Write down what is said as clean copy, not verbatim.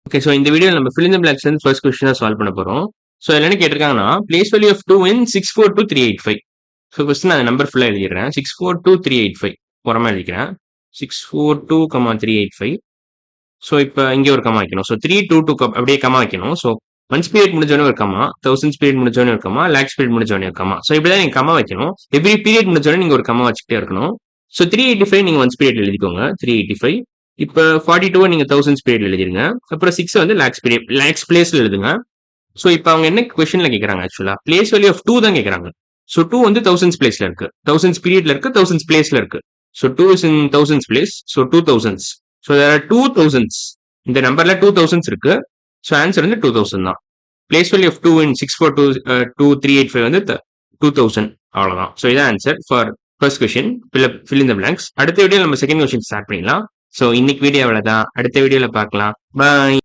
Okay. So இந்த வீடியோல நம்ம ஃபில் இன் தி பிளாங்க்ஸ் வந்து ஃபர்ஸ்ட் கொஸ்டினா சால்வ் பண்ண போறோம். ஸோ இதுல என்ன கேட்டிருக்காங்கன்னா, place value of 2 in 642385. So first நான் நம்பர் ஃபுல்லா எழுதிடுறேன். 642385 ஓரமா எழுதிக்கிறேன். 642,385. ஸோ இப்ப இங்க ஒரு கமா வைக்கணும். ஸோ 322 அப்படியே கமா வைக்கணும். ஸோ 1 பீரியட் முடிஞ்சோடனே ஒரு கமா, 1000 பீரியட் முடிஞ்சோடனே ஒரு கமா, லேக்ஸ் பீரியட் முடிஞ்சோடனே ஒரு கமா. ஸோ இப்படிதான் நீங்க கமா வைக்கணும். எவ்ரி பீரியட் முடிஞ்சோடனே நீங்க ஒரு கமா வச்சுக்கிட்டே இருக்கணும். ஸோ 385 நீங்க 1 பீரியட் எழுதிக்கோங்க. 385. இப்ப 42 நீங்க 1000 பீரியட் எழுதிருங்க. அப்புறம் 6 வந்து லேக்ஸ் பீரியட், லேக்ஸ் பிளேஸ்ல எழுதுங்க. ஸோ இப்போ அவங்க என்ன கொஸ்டின்ல கேட்கறாங்க ஆக்சுவலா பிளேஸ் வேல்யூ ஆஃப் 2 தான் கேட்கறாங்க. ஸோ 2 வந்து 1000 பிளேஸ்ல இருக்கு, 1000 பீரியட்ல இருக்கு, 1000 பிளேஸ்ல இருக்கு. So 2 is in 1000 place. So 2000. So there are 2000. இந்த நம்பர்ல 2000 இருக்கு. ஸோ ஆன்சர் வந்து 2000 தான். பிளேஸ் வேல்யூ ஆஃப் 2 இன் 642385 வந்து 2000. அவ்வளவுதான். ஸோ இதான் answer for first question. Fill in the blanks. அடுத்த வீடியோ நம்ம செகண்ட் கொஸ்டின் ஸ்டார்ட் பண்ணிடலாம். ஸோ இன்னைக்கு வீடியோ அவ்வளவுதான். அடுத்த வீடியோல பார்க்கலாம். பாய்.